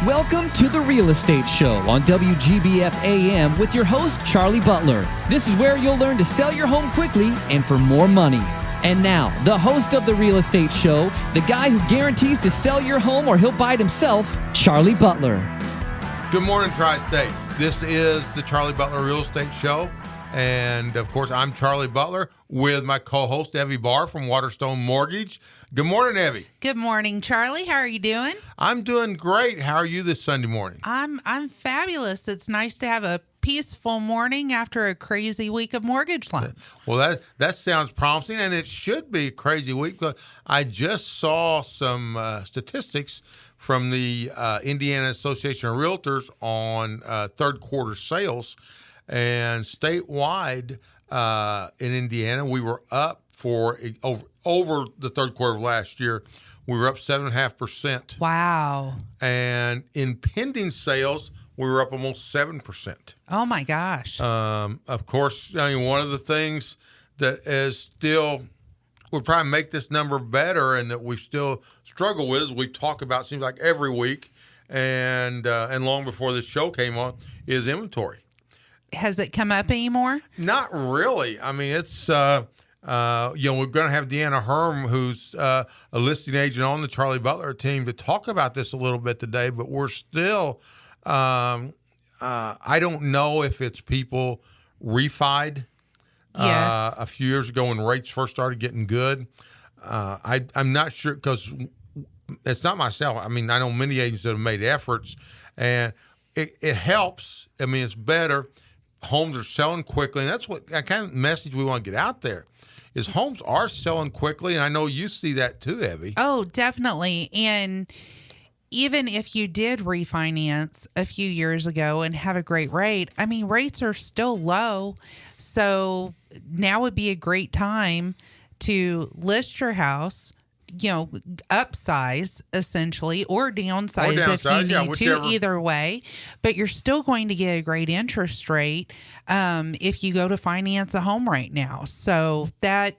Welcome to the Real Estate Show on WGBF AM with your host, Charlie Butler. This is where you'll learn to sell your home quickly and for more money. And now, the host of the Real Estate Show, the guy who guarantees to sell your home or he'll buy it himself, Charlie Butler. Good morning, Tri-State. This is the Charlie Butler Real Estate Show. And, of course, I'm Charlie Butler with my co-host, Evie Barr from Waterstone Mortgage. Good morning, Evie. Good morning, Charlie. How are you doing? I'm doing great. How are you this Sunday morning? I'm fabulous. It's nice to have a peaceful morning after a crazy week of mortgage loans. Well, that sounds promising, and it should be a crazy week. But I just saw some statistics from the Indiana Association of Realtors on third quarter sales. And statewide in Indiana, we were up over the third quarter of last year. We were up 7.5%. Wow. And in pending sales, we were up almost 7%. Oh, my gosh. Of course, I mean, one of the things that is still would probably make this number better and that we still struggle with, as we talk about, seems like every week, and long before this show came on, is inventory. Has it come up anymore? Not really. I mean, it's, we're going to have Deanna Herm, who's a listing agent on the Charlie Butler team, to talk about this a little bit today, but we're still, I don't know if it's people refied a few years ago when rates first started getting good. I'm not sure, because it's not myself. I mean, I know many agents that have made efforts, and it helps. I mean, it's better. Homes are selling quickly, and that's what that kind of message we want to get out there is homes are selling quickly, and I know you see that too, Evie. Oh, definitely. And even if you did refinance a few years ago and have a great rate, I mean, rates are still low, so now would be a great time to list your house, upsize essentially, or downsize if you need to, either way. But you're still going to get a great interest rate if you go to finance a home right now. So that,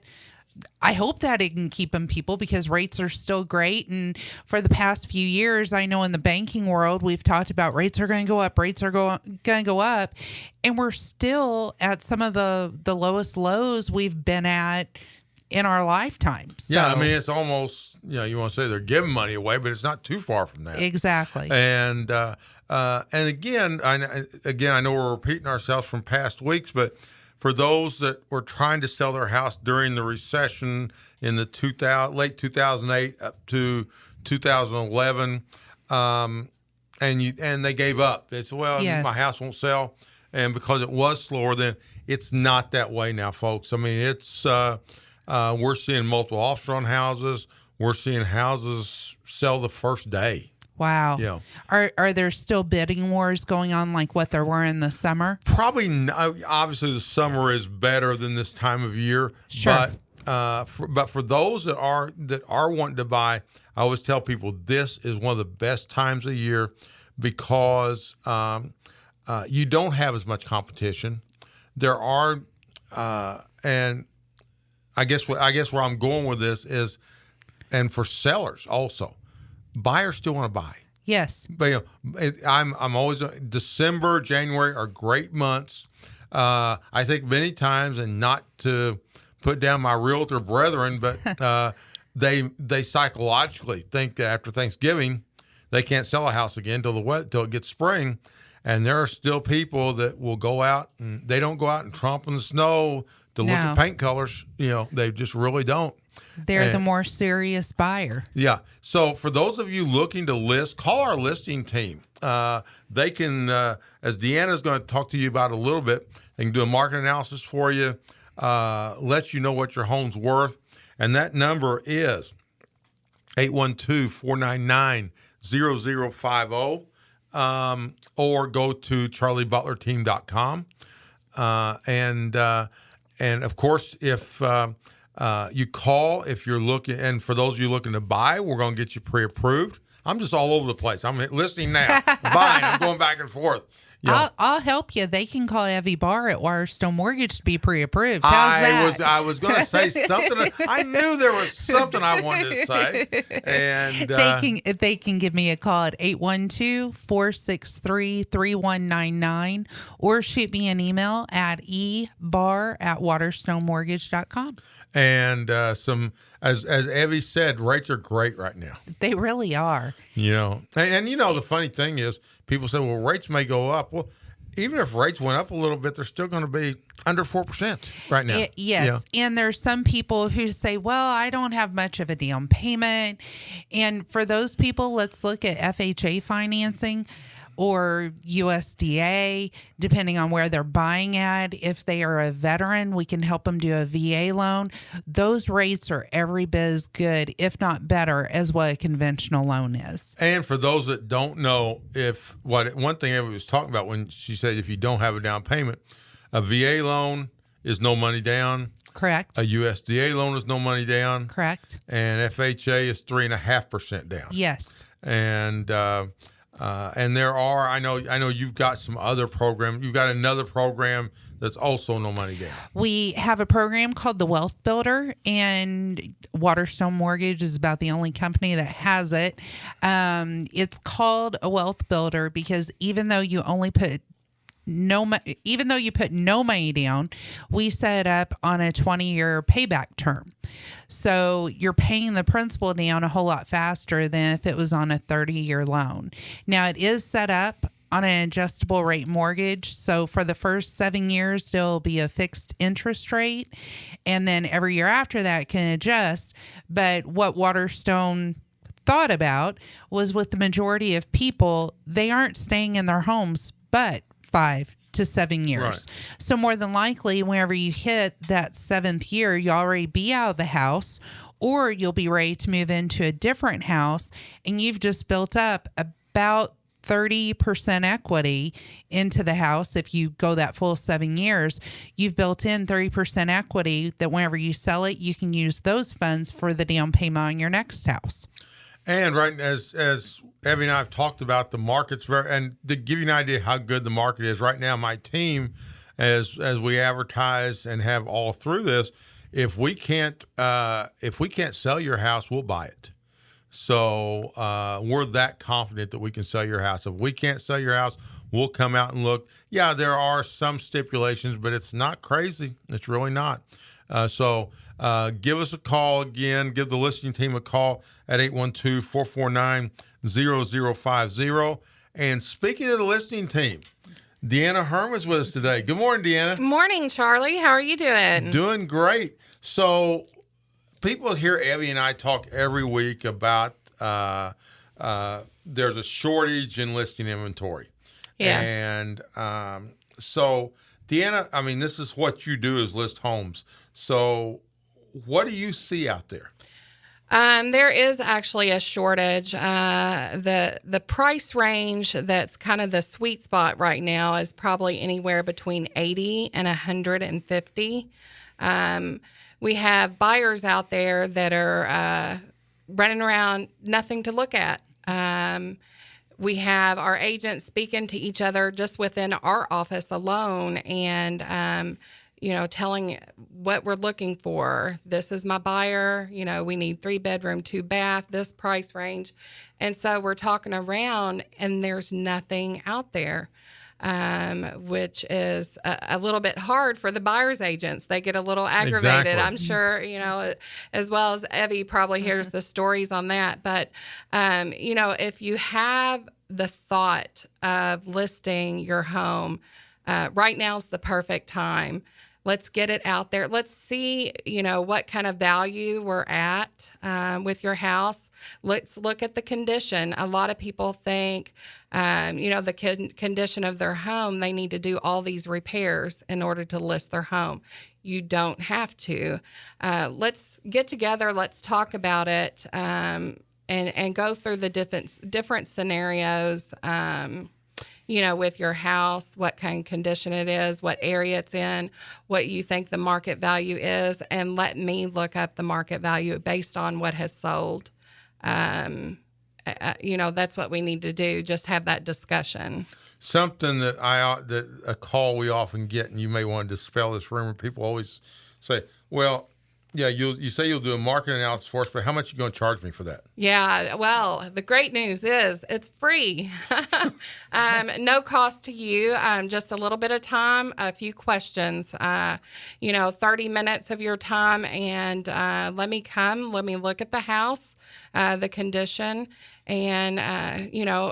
I hope that it can keep them people, because rates are still great. And for the past few years, I know in the banking world, we've talked about rates are going to go up, rates are going to go up. And we're still at some of the lowest lows we've been at in our lifetime. So, yeah, I mean, it's almost, you want to say they're giving money away, but it's not too far from that. Exactly. And again, I know we're repeating ourselves from past weeks, but for those that were trying to sell their house during the recession in the late 2008 up to 2011, and they gave up. They said, well, yes, my house won't sell. And because it was slower then, it's not that way now, folks. I mean, it's we're seeing multiple offers on houses. We're seeing houses sell the first day. Wow. Yeah. Are there still bidding wars going on like what there were in the summer? Probably not. Obviously, the summer is better than this time of year. Sure. But for those that are wanting to buy, I always tell people this is one of the best times of year because you don't have as much competition. There are, and I guess where I'm going with this is, and for sellers also, buyers still want to buy. Yes. But I'm always, December, January are great months. I think many times, and not to put down my realtor brethren, but they psychologically think that after Thanksgiving they can't sell a house again till it gets spring. And there are still people that will go out, and they don't go out and tromp in the snow to look at paint colors. They just really don't. They're the more serious buyer. Yeah. So for those of you looking to list, call our listing team. They can, as Deanna's going to talk to you about a little bit, they can do a market analysis for you, let you know what your home's worth. And that number is 812-499-0050. Or go to charliebutlerteam.com. And of course, if you call, if you're looking, and for those of you looking to buy, we're going to get you pre-approved. I'm just all over the place. I'm listing now, buying, I'm going back and forth. Yeah. I'll help you. They can call Evie Barr at Waterstone Mortgage to be pre-approved. How's that? I was going to say something. I knew there was something I wanted to say. And they can give me a call at 812-463-3199 or shoot me an email at ebar@waterstonemortgage.com. And as Evie said, rates are great right now. They really are. And the funny thing is, people say, well, rates may go up. Well, even if rates went up a little bit, they're still going to be under 4% right now. Yes. Yeah. And there's some people who say, well, I don't have much of a down payment. And for those people, let's look at FHA financing or USDA, depending on where they're buying at. If they are a veteran, we can help them do a VA loan. Those rates are every bit as good, if not better, as what a conventional loan is. And for those that don't know, one thing Evie was talking about when she said if you don't have a down payment, a VA loan is no money down. Correct. A USDA loan is no money down. Correct. And FHA is 3.5% down. Yes. And there are, I know you've got some other programs. You've got another program that's also no money down. We have a program called the Wealth Builder, and Waterstone Mortgage is about the only company that has it. It's called a Wealth Builder because even though you put no money down, we set it up on a 20-year payback term. So you're paying the principal down a whole lot faster than if it was on a 30-year loan. Now, it is set up on an adjustable rate mortgage. So for the first 7 years, there'll be a fixed interest rate. And then every year after that can adjust. But what Waterstone thought about was with the majority of people, they aren't staying in their homes but 5 to 7 years. Right. So more than likely, whenever you hit that 7th year, you'll already be out of the house, or you'll be ready to move into a different house, and you've just built up about 30% equity into the house. If you go that full 7 years, you've built in 30% equity that whenever you sell it, you can use those funds for the down payment on your next house. And right as Evie and I have talked about, the market's and to give you an idea how good the market is right now, my team, as we advertise and have all through this, if we can't sell your house, we'll buy it. So we're that confident that we can sell your house. If we can't sell your house, we'll come out and look. Yeah, there are some stipulations, but it's not crazy. It's really not. So give us a call again. Give the listening team a call at 812-449-0050. And speaking of the listening team, Deanna Herman's with us today. Good morning, Deanna. Good morning, Charlie. How are you doing? Doing great. So people hear Evie and I talk every week about there's a shortage in listing inventory. Yes. And so, Deanna, I mean, this is what you do is list homes. So what do you see out there? There is actually a shortage. The price range that's kind of the sweet spot right now is probably anywhere between 80 and 150. We have buyers out there that are running around, nothing to look at. We have our agents speaking to each other just within our office alone and, telling what we're looking for. This is my buyer. We need 3-bedroom, 2-bath, this price range. And so we're talking around and there's nothing out there, which is a little bit hard for the buyer's agents. They get a little aggravated. Exactly. I'm sure, as well as Evie probably hears the stories on that. But, if you have the thought of listing your home, right now is the perfect time. Let's get it out there. Let's see, what kind of value we're at with your house. Let's look at the condition. A lot of people think, the condition of their home, they need to do all these repairs in order to list their home. You don't have to. Let's get together. Let's talk about it and go through the different scenarios. With your house, what kind of condition it is, what area it's in, what you think the market value is, and let me look up the market value based on what has sold. That's what we need to do, just have that discussion. something that a call we often get, and you may want to dispel this rumor. People always say, "Well, yeah, you say you'll do a market analysis for us, but how much are you going to charge me for that?" Yeah, well, the great news is it's free. No cost to you, just a little bit of time, a few questions, 30 minutes of your time, and let me look at the house, the condition, and,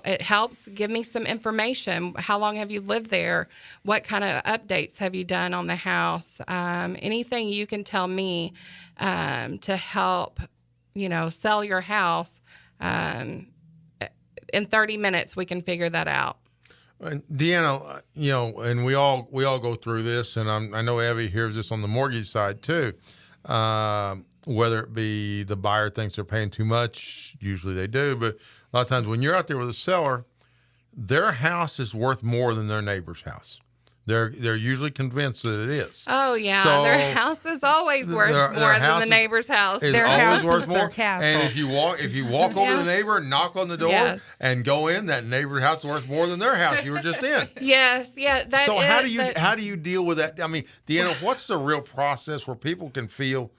it helps give me some information. How long have you lived there? What kind of updates have you done on the house? Anything you can tell me to help, sell your house. In 30 minutes, we can figure that out. And Deanna, and we all go through this, and I know Evie hears this on the mortgage side too. Whether it be the buyer thinks they're paying too much, usually they do, but a lot of times when you're out there with a seller, their house is worth more than their neighbor's house. They're usually convinced that it is. Oh yeah, so their house is always worth more than the neighbor's house. Their house is their castle. And if you walk over to the neighbor, knock on the door, and go in, that neighbor's house is worth more than their house you were just in. Yes, yeah. How do you deal with that? I mean, Deanna, what's the real process where people can feel,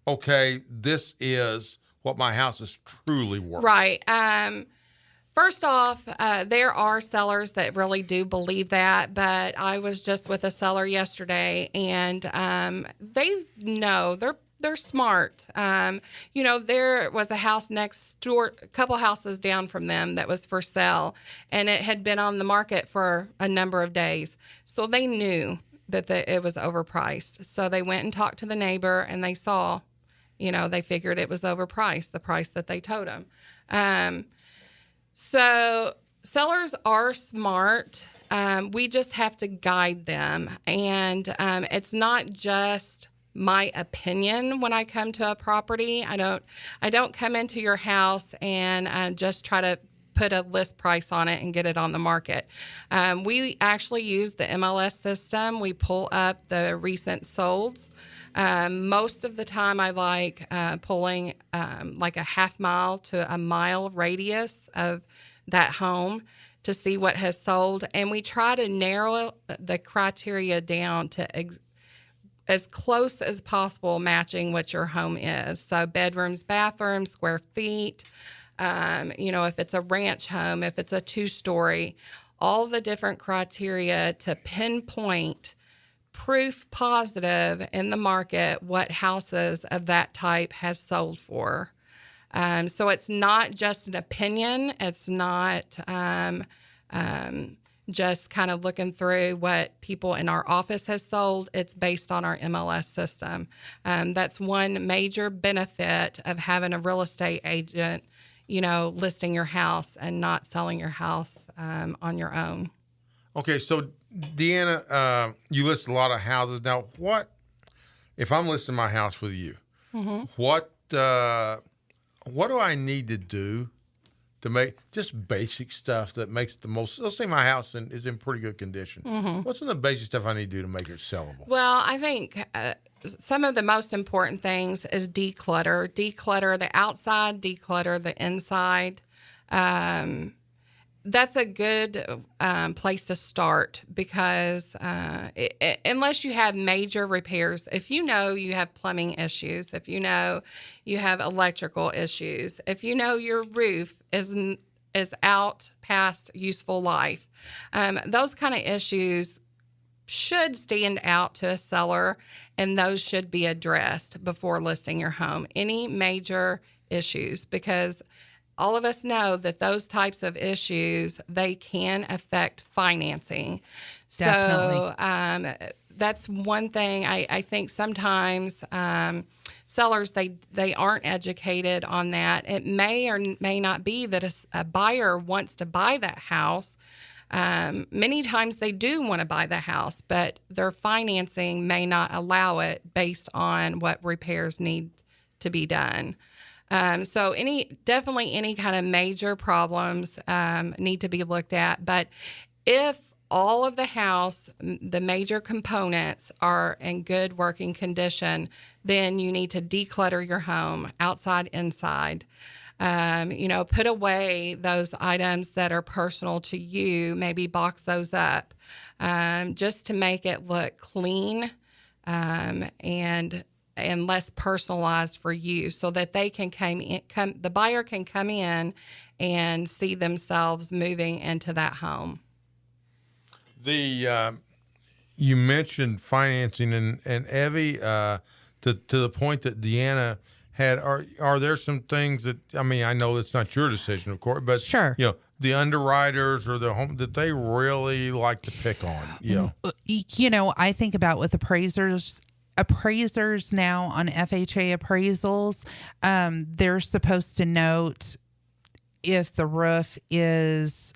okay, this is what my house is truly worth? Right. First off, there are sellers that really do believe that, but I was just with a seller yesterday, and they know they're smart. There was a house next door, a couple houses down from them that was for sale, and it had been on the market for a number of days, so they knew that it was overpriced. So they went and talked to the neighbor, and they saw, they figured it was overpriced, the price that they told them. So sellers are smart. We just have to guide them. And it's not just my opinion when I come to a property. I don't come into your house and just try to put a list price on it and get it on the market. We actually use the MLS system. We pull up the recent solds. Most of the time I like pulling like a half mile to a mile radius of that home to see what has sold. And we try to narrow the criteria down to as close as possible matching what your home is. So bedrooms, bathrooms, square feet, if it's a ranch home, if it's a 2-story, all the different criteria to pinpoint proof positive in the market what houses of that type has sold for. So it's not just an opinion. It's not just kind of looking through what people in our office has sold. It's based on our MLS system. That's one major benefit of having a real estate agent, listing your house and not selling your house on your own. Okay, so Deanna, you list a lot of houses. Now, if I'm listing my house with you? Mm-hmm. What do I need to do to make just basic stuff that makes the most? Let's say my house is in pretty good condition. Mm-hmm. What's some of the basic stuff I need to do to make it sellable? Well, I think some of the most important things is declutter. Declutter the outside, declutter the inside. That's a good place to start because unless you have major repairs, if you know you have plumbing issues, if you know you have electrical issues, if you know your roof is out past useful life, those kind of issues should stand out to a seller, and those should be addressed before listing your home. Any major issues, because all of us know that those types of issues, they can affect financing. Definitely. So that's one thing I think sometimes sellers, they aren't educated on that. It may or may not be that a buyer wants to buy that house. Many times they do want to buy the house, but their financing may not allow it based on what repairs need to be done. So definitely any kind of major problems need to be looked at. But if all of the house, the major components are in good working condition, then you need to declutter your home, outside, inside. Put away those items that are personal to you, maybe box those up, just to make it look clean, and less personalized for you, so that they can the buyer can come in and see themselves moving into that home. You mentioned financing, and Evie, to the point that Deanna had, are there some things that, I mean, I know it's not your decision, of course, but sure, the underwriters or the home that they really like to pick on, I think about with appraisers now on FHA appraisals, they're supposed to note if the roof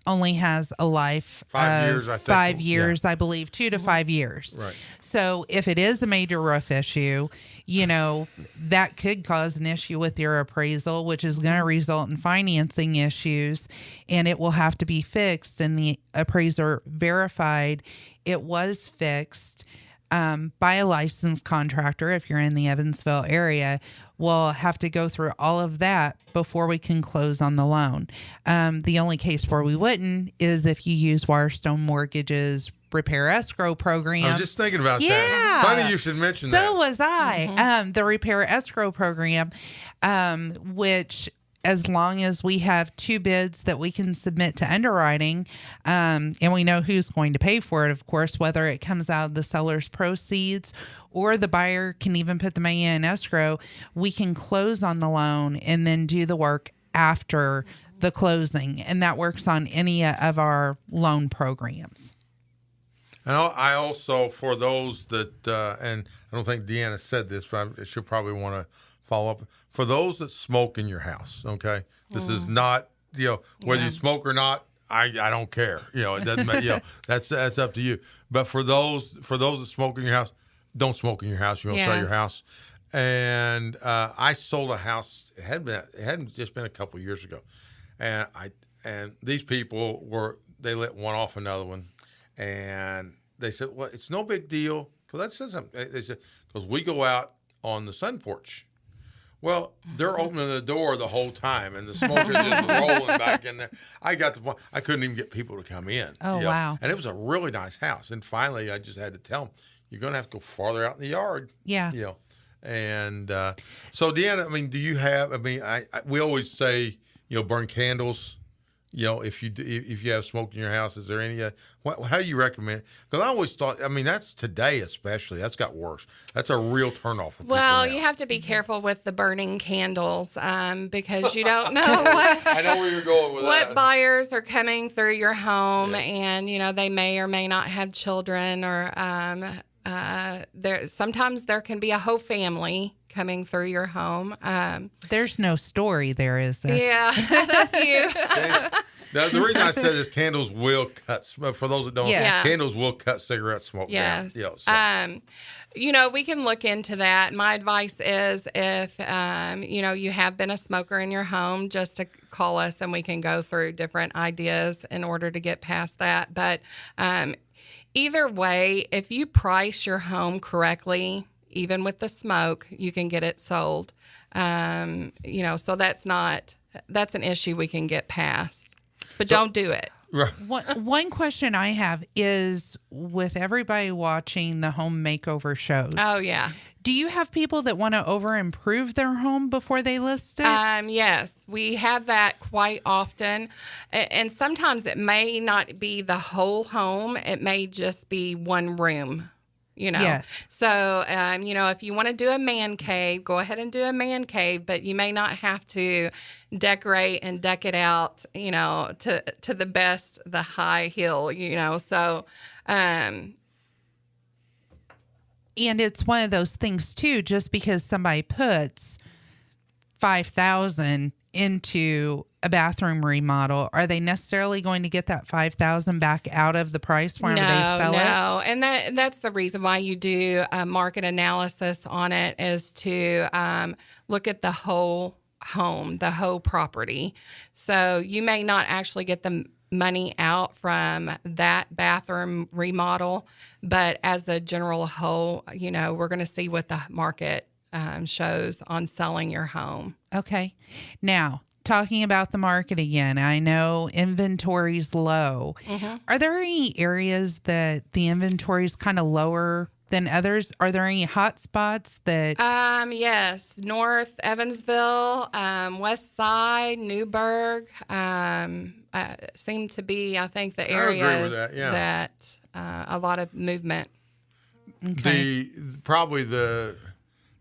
only has a life 5 years, I think. 5 years, I believe, 2 to 5 years. Right. So if it is a major roof issue, that could cause an issue with your appraisal, which is going to result in financing issues, and it will have to be fixed. And the appraiser verified it was fixed by a licensed contractor. If you're in the Evansville area, we'll have to go through all of that before we can close on the loan. The only case where we wouldn't is if you use Wirestone Mortgage's repair escrow program. I was just thinking about that. Funny you should mention that. So was I. The repair escrow program, which, as long as we have 2 bids that we can submit to underwriting, and we know who's going to pay for it, of course, whether it comes out of the seller's proceeds or the buyer can even put the money in escrow, we can close on the loan and then do the work after the closing. And that works on any of our loan programs. And I also, for those that, and I don't think Deanna said this, but she'll probably want to follow up. For those that smoke in your house, okay, this is not, whether you smoke or not, I don't care. It doesn't matter. That's up to you. But for those that smoke in your house, don't smoke in your house. You don't sell your house. And I sold a house. It hadn't just been a couple of years ago, and these people they let one off another one, and they said, well, it's no big deal, because that says something. They said, because we go out on the sun porch. Well, they're opening the door the whole time, and the smoke is just rolling back in there. I got the point. I couldn't even get people to come in. Oh, wow. And it was a really nice house. And finally, I just had to tell them, you're going to have to go farther out in the yard. Yeah. And so, Deanna, I mean, do you have, we always say, burn candles. If you have smoke in your house, is there any, how do you recommend? Because I always thought, that's today especially, that's got worse. That's a real turnoff for people now. You have to be careful with the burning candles, because you don't know what I know where you're going with what that. buyers are coming through your home, and they may or may not have children, or sometimes there can be a whole family coming through your home. There's no story there, is there? Yeah, that's you. Now, the reason I said this, candles will cut, for those that don't, candles will cut cigarette smoke down. We can look into that. My advice is if, you have been a smoker in your home, just to call us and we can go through different ideas in order to get past that. But either way, if you price your home correctly, even with the smoke, you can get it sold. So that's an issue we can get past. But don't do it. Right. One question I have is, with everybody watching the home makeover shows. Oh, yeah. Do you have people that want to over-improve their home before they list it? Yes, we have that quite often. And sometimes it may not be the whole home. It may just be one room. Yes. So, if you want to do a man cave, go ahead and do a man cave, but you may not have to decorate and deck it out, to the best, the high hill, so, and it's one of those things too, just because somebody puts $5,000 into a bathroom remodel, are they necessarily going to get that $5,000 back out of the price whenever they sell it? No, and that's the reason why you do a market analysis on it, is to look at the whole home, the whole property. So you may not actually get the money out from that bathroom remodel, but as a general whole, we're going to see what the market shows on selling your home. Okay. Now, talking about the market again. I know inventory's low. Are there any areas that the inventory is kind of lower than others? Are there any hot spots that? Yes, North Evansville, West Side, Newburgh, seem to be, I think, the areas that a lot of movement. Okay.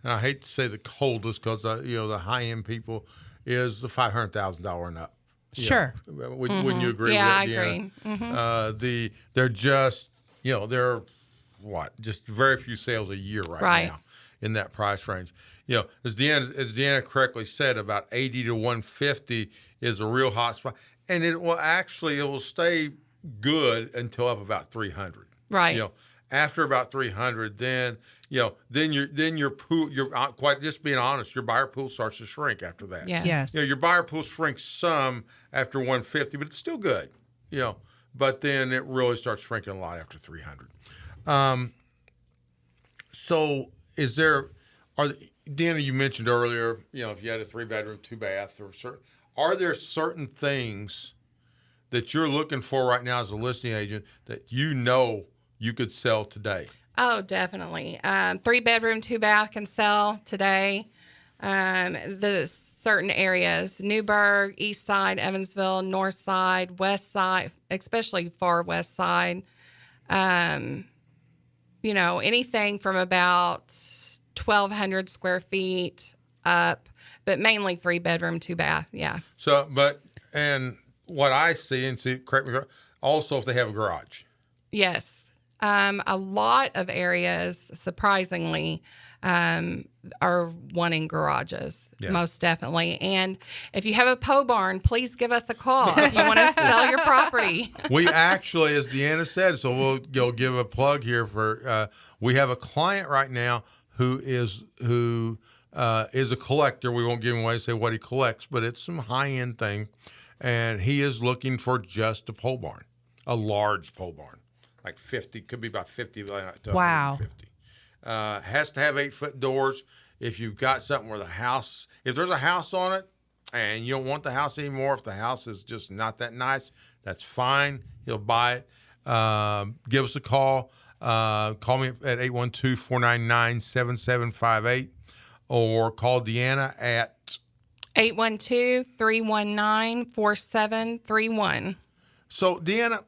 And I hate to say the coldest, because the high end people is the $500,000 and up. Sure. Wouldn't you agree? Yeah, with that, I agree. They're just they're just very few sales a year right now in that price range. As Deanna correctly said, about 80 to 150 is a real hot spot, and it will stay good until up about 300. Right. After about 300, then your pool, quite just being honest, your buyer pool starts to shrink after that. Yes. Your buyer pool shrinks some after 150, but it's still good. But then it really starts shrinking a lot after 300. So Deanna, you mentioned earlier, if you had a 3-bedroom, 2-bath, are there certain things that you're looking for right now as a listing agent that you could sell today? Oh, definitely. 3-bedroom, 2-bath can sell today. The certain areas, Newburgh, East Side, Evansville, North Side, West Side, especially far West Side. Anything from about 1,200 square feet up, but mainly 3-bedroom, 2-bath. Yeah. So, and what I see, correct me, also if they have a garage. Yes. A lot of areas, surprisingly, are wanting garages, most definitely. And if you have a pole barn, please give us a call if you want to sell your property. We actually, as Deanna said, so we'll give a plug here for. We have a client right now who is a collector. We won't give him away to say what he collects, but it's some high-end thing, and he is looking for just a pole barn, a large pole barn. Like 50, could be about 50 to 150. Has to have 8-foot doors. If you've got something where if there's a house on it and you don't want the house anymore, if the house is just not that nice, that's fine. He'll buy it. Give us a call. Call me at 812-499-7758 or call Deanna at 812-319-4731. So, Deanna,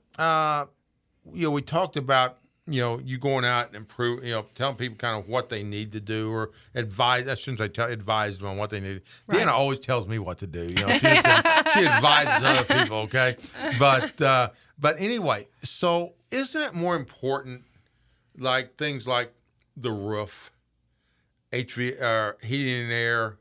we talked about, you going out and improve, telling people kind of what they need to do or advise. I shouldn't say advise them on what they need. Right. Deanna always tells me what to do. She advises other people, okay? But anyway, so isn't it more important, like things like the roof, heating and air,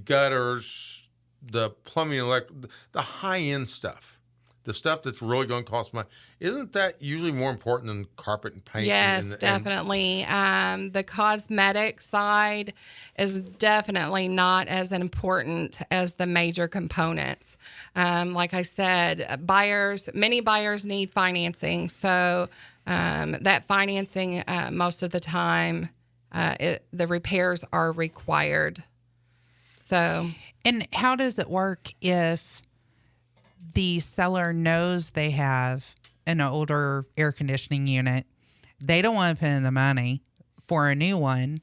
gutters, the plumbing, electric, the high-end stuff? The stuff that's really going to cost money, isn't that usually more important than carpet and paint? Yes, definitely. The cosmetic side is definitely not as important as the major components. Like I said, many buyers need financing. So that financing, most of the time, the repairs are required. So, and how does it work if the seller knows they have an older air conditioning unit? They don't want to put in the money for a new one.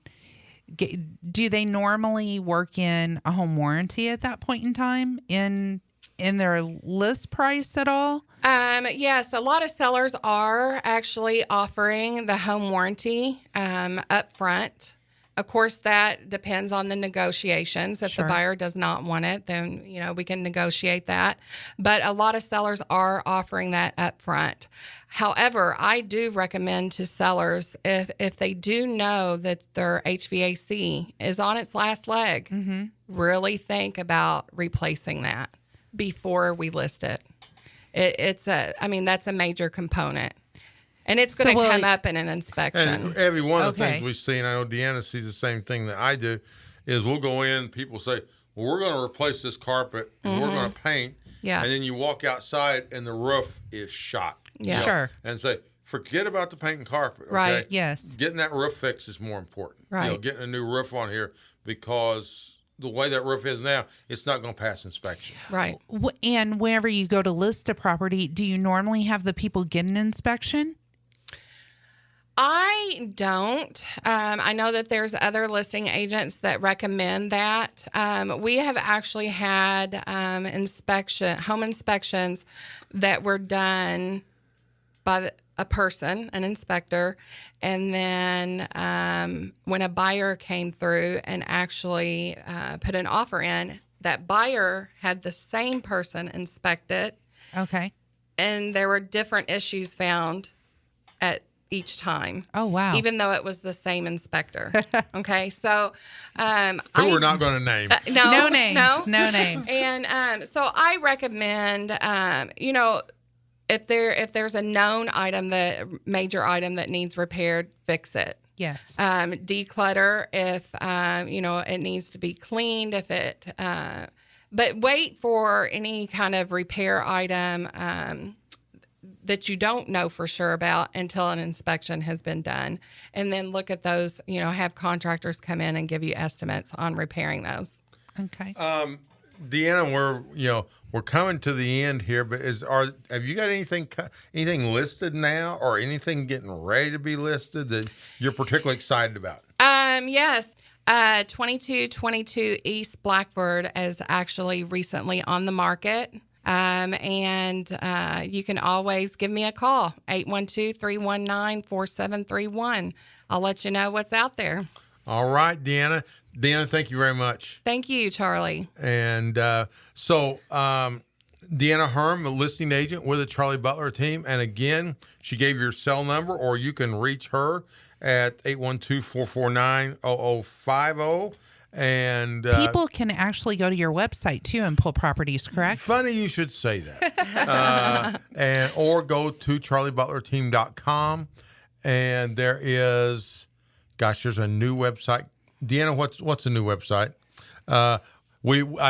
Do they normally work in a home warranty at that point in time in their list price at all? Yes, a lot of sellers are actually offering the home warranty up front. Of course, that depends on the negotiations. If the buyer does not want it, then, we can negotiate that. But a lot of sellers are offering that up front. However, I do recommend to sellers, if they do know that their HVAC is on its last leg, really think about replacing that before we list it. That's a major component. And it's going to come up in an inspection. And every one of the things we've seen, I know Deanna sees the same thing that I do, is we'll go in, people say, well, we're going to replace this carpet, and we're going to paint. Yeah. And then you walk outside, and the roof is shot. Yeah. Sure. And say, forget about the paint and carpet. Okay? Right, yes. Getting that roof fixed is more important. Right. Getting a new roof on here, because the way that roof is now, it's not going to pass inspection. Right. And whenever you go to list a property, do you normally have the people get an inspection? I don't. I know that there's other listing agents that recommend that. We have actually had home inspections that were done by a person, an inspector, and then when a buyer came through and actually put an offer in, that buyer had the same person inspect it. Okay. And there were different issues found at each time. Oh, wow. Even though it was the same inspector. Okay. So, who we're not going to name. No names. No names. And so I recommend, if there's a known major item that needs repaired, fix it. Yes. Declutter if, it needs to be cleaned, but wait for any kind of repair item, that you don't know for sure about until an inspection has been done. And then look at those, have contractors come in and give you estimates on repairing those. Okay. Deanna, we're coming to the end here, but have you got anything listed now or anything getting ready to be listed that you're particularly excited about? Yes. 2222 East Blackford is actually recently on the market. And you can always give me a call, 812-319-4731. I'll let you know what's out there. All right, Deanna. Deanna, thank you very much. Thank you, Charlie. And Deanna Herm, a listing agent with the Charlie Butler team. And again, she gave your cell number, or you can reach her at 812-449-0050. And people can actually go to your website too and pull properties, correct? Funny you should say that. Or go to charliebutlerteam.com, and there's a new website. Deanna, what's a new website? I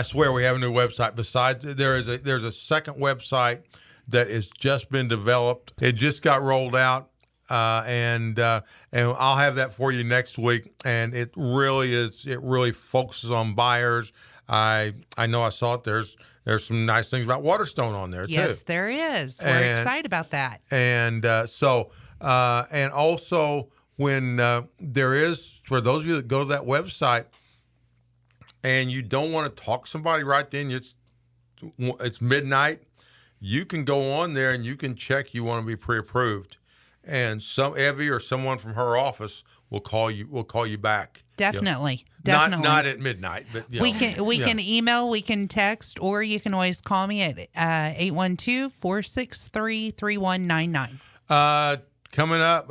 swear we have a new website. Besides, there's a second website that has just been developed. It just got rolled out. And I'll have that for you next week. And it really focuses on buyers. I know I saw it. There's some nice things about Waterstone on there too. Yes, there is. We're excited about that. And and also when there is, for those of you that go to that website and you don't want to talk to somebody right then, it's midnight, you can go on there and you can check you want to be pre-approved. And Evie or someone from her office will call you back. Definitely. Not at midnight, but we can email, we can text, or you can always call me at 812-463-3199. Coming up,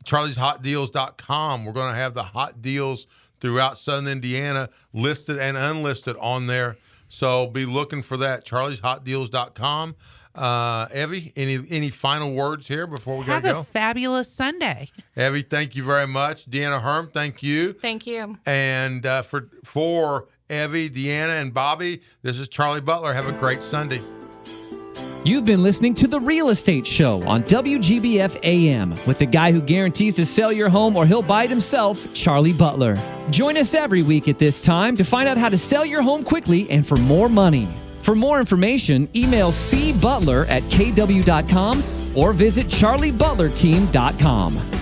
charlieshotdeals.com. We're going to have the hot deals throughout Southern Indiana, listed and unlisted on there. So be looking for that. charlieshotdeals.com. Evie, any final words here before we gotta go? Have a fabulous Sunday. Evie, thank you very much. Deanna Herm, thank you. Thank you. And for Evie, Deanna, and Bobby, this is Charlie Butler. Have a great Sunday. You've been listening to The Real Estate Show on WGBF AM with the guy who guarantees to sell your home or he'll buy it himself, Charlie Butler. Join us every week at this time to find out how to sell your home quickly and for more money. For more information, email cbutler@kw.com or visit charliebutlerteam.com.